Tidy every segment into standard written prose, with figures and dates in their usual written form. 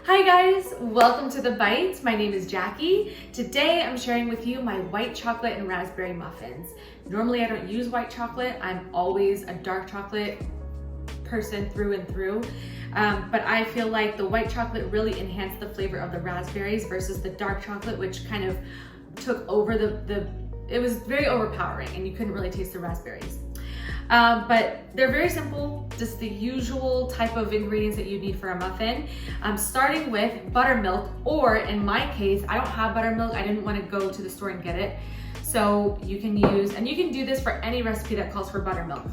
Hi guys, welcome to The Bite. My name is Jackie. Today I'm sharing with you my white chocolate and raspberry muffins. Normally I don't use white chocolate. I'm always a dark chocolate person through and through. But I feel like the white chocolate really enhanced the flavor of the raspberries versus the dark chocolate, which kind of took over it was very overpowering and you couldn't really taste the raspberries. But they're very simple, just the usual type of ingredients that you need for a muffin. Starting with buttermilk, or in my case, I don't have buttermilk. I didn't want to go to the store and get it. So you can use, and you can do this for any recipe that calls for buttermilk.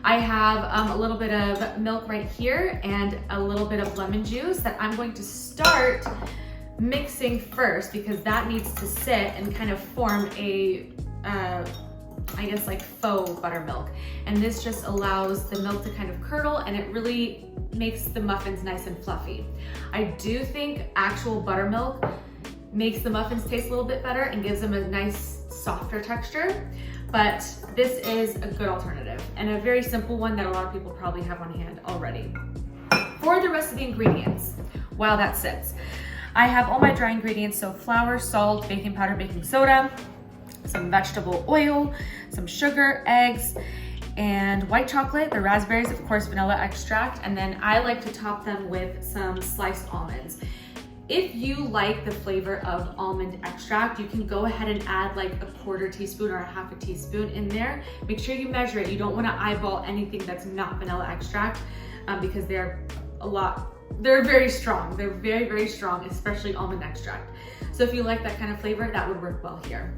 I have a little bit of milk right here and a little bit of lemon juice that I'm going to start mixing first because that needs to sit and kind of form a, I guess like faux buttermilk. And this just allows the milk to kind of curdle and it really makes the muffins nice and fluffy. I do think actual buttermilk makes the muffins taste a little bit better and gives them a nice softer texture, but this is a good alternative and a very simple one that a lot of people probably have on hand already. For the rest of the ingredients, while that sits, I have all my dry ingredients, so flour, salt, baking powder, baking soda, some vegetable oil, some sugar, eggs, and white chocolate, the raspberries, of course, vanilla extract, and then I like to top them with some sliced almonds. If you like the flavor of almond extract, you can go ahead and add like a quarter teaspoon or a half a teaspoon in there. Make sure you measure it. You don't want to eyeball anything that's not vanilla extract because they're very strong. They're very, very strong, especially almond extract. So if you like that kind of flavor, that would work well here.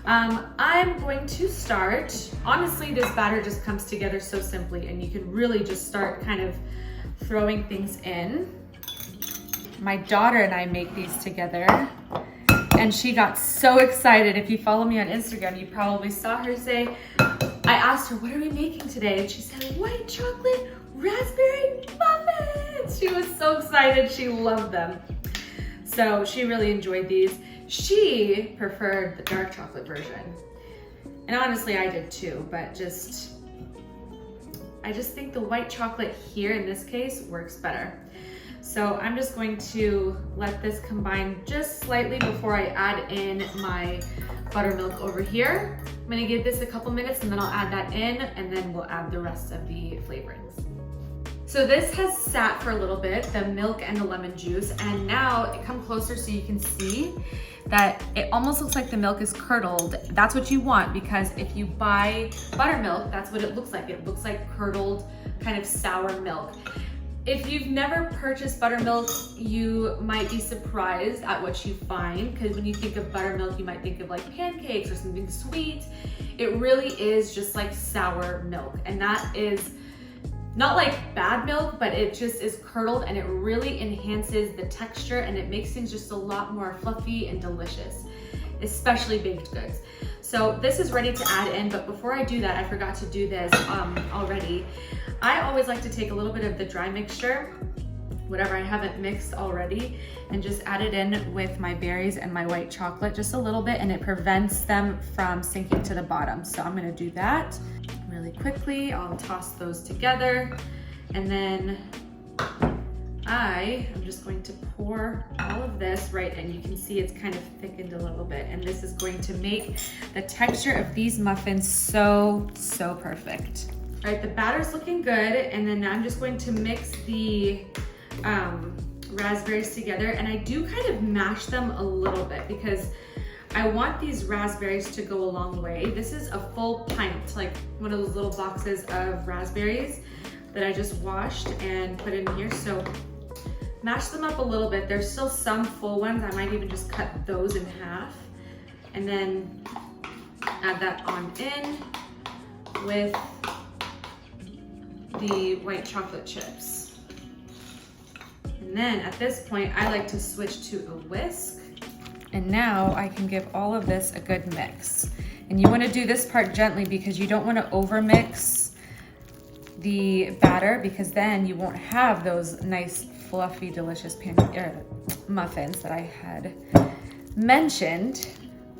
I'm going to start, honestly, this batter just comes together so simply and you can really just start kind of throwing things in. My daughter and I make these together and she got so excited. If you follow me on Instagram, you probably saw her say, I asked her, what are we making today? And she said, white chocolate raspberry muffins. She was so excited. She loved them. So she really enjoyed these. She preferred the dark chocolate version. And honestly, I did too, but I just think the white chocolate here in this case works better. So I'm just going to let this combine just slightly before I add in my buttermilk over here. I'm gonna give this a couple minutes and then I'll add that in and then we'll add the rest of the flavorings. So this has sat for a little bit, the milk and the lemon juice, and now it come closer so you can see that it almost looks like the milk is curdled. That's what you want because if you buy buttermilk, that's what it looks like. It looks like curdled, kind of sour milk. If you've never purchased buttermilk, you might be surprised at what you find because when you think of buttermilk, you might think of like pancakes or something sweet. It really is just like sour milk, and that is not like bad milk, but it just is curdled and it really enhances the texture and it makes things just a lot more fluffy and delicious, especially baked goods. So this is ready to add in, but before I do that, I forgot to do this already. I always like to take a little bit of the dry mixture, whatever I haven't mixed already, and just add it in with my berries and my white chocolate, just a little bit, and it prevents them from sinking to the bottom. So I'm gonna do that really quickly. I'll toss those together, and then I am just going to pour all of this right in. You can see it's kind of thickened a little bit, and this is going to make the texture of these muffins so perfect. All right, the batter's looking good, and then I'm just going to mix the raspberries together, and I do kind of mash them a little bit because I want these raspberries to go a long way. This is a full pint, like one of those little boxes of raspberries that I just washed and put in here. So mash them up a little bit. There's still some full ones. I might even just cut those in half and then add that on in with the white chocolate chips. And then at this point, I like to switch to a whisk. And now I can give all of this a good mix. And you want to do this part gently because you don't want to overmix the batter because then you won't have those nice, fluffy, delicious muffins that I had mentioned.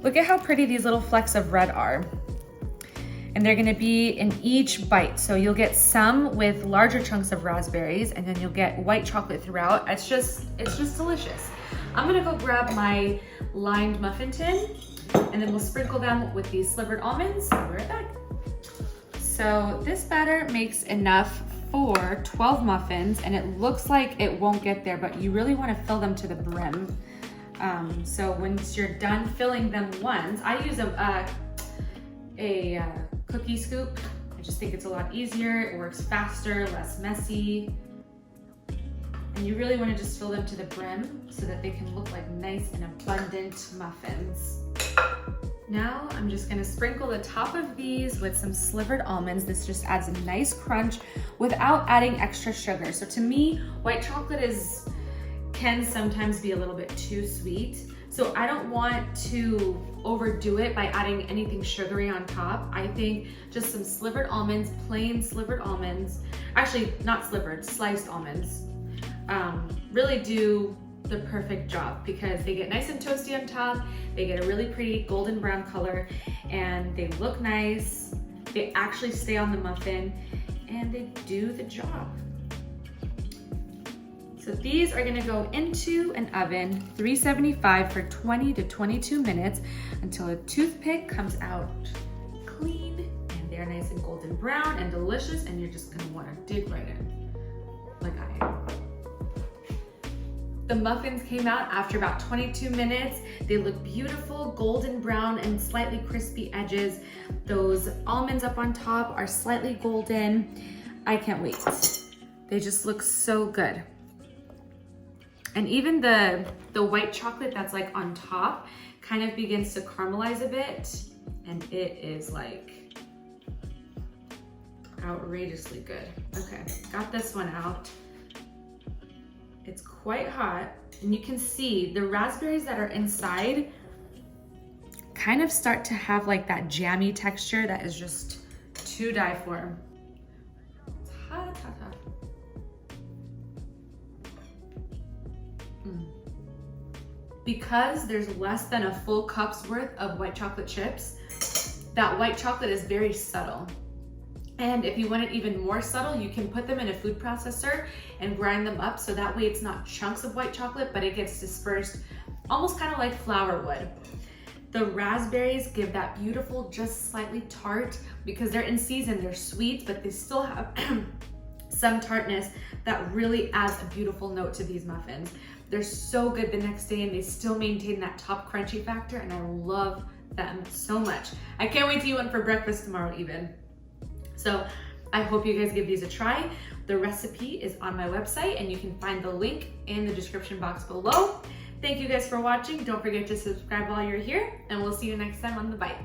Look at how pretty these little flecks of red are. And they're gonna be in each bite. So you'll get some with larger chunks of raspberries, and then you'll get white chocolate throughout. It's just delicious. I'm gonna go grab my lined muffin tin, and then we'll sprinkle them with these slivered almonds. I'll be right back. So this batter makes enough for 12 muffins, and it looks like it won't get there, but you really wanna fill them to the brim. So once you're done filling them once, I use a cookie scoop. I just think it's a lot easier. It works faster, less messy. And you really want to just fill them to the brim so that they can look like nice and abundant muffins. Now I'm just gonna sprinkle the top of these with some slivered almonds. This just adds a nice crunch without adding extra sugar. So to me, white chocolate can sometimes be a little bit too sweet. So I don't want to overdo it by adding anything sugary on top. I think just some slivered almonds, plain slivered almonds, actually not slivered, sliced almonds, really do the perfect job because they get nice and toasty on top, they get a really pretty golden brown color, and they look nice, they actually stay on the muffin, and they do the job. So these are gonna go into an oven, 375 for 20 to 22 minutes until a toothpick comes out clean and they're nice and golden brown and delicious, and you're just gonna wanna dig right in, like I am. The muffins came out after about 22 minutes. They look beautiful, golden brown and slightly crispy edges. Those almonds up on top are slightly golden. I can't wait. They just look so good. And even the white chocolate that's like on top kind of begins to caramelize a bit, and it is like outrageously good. Okay, got this one out. It's quite hot, and you can see the raspberries that are inside kind of start to have like that jammy texture that is just to die for. It's hot, hot, hot. Because there's less than a full cup's worth of white chocolate chips, that white chocolate is very subtle. And if you want it even more subtle, you can put them in a food processor and grind them up so that way it's not chunks of white chocolate, but it gets dispersed almost kind of like flour would. The raspberries give that beautiful, just slightly tart, because they're in season, they're sweet, but they still have some tartness that really adds a beautiful note to these muffins. They're so good the next day, and they still maintain that top crunchy factor, and I love them so much. I can't wait to eat one for breakfast tomorrow even. So I hope you guys give these a try. The recipe is on my website, and you can find the link in the description box below. Thank you guys for watching. Don't forget to subscribe while you're here, and we'll see you next time on The Bite.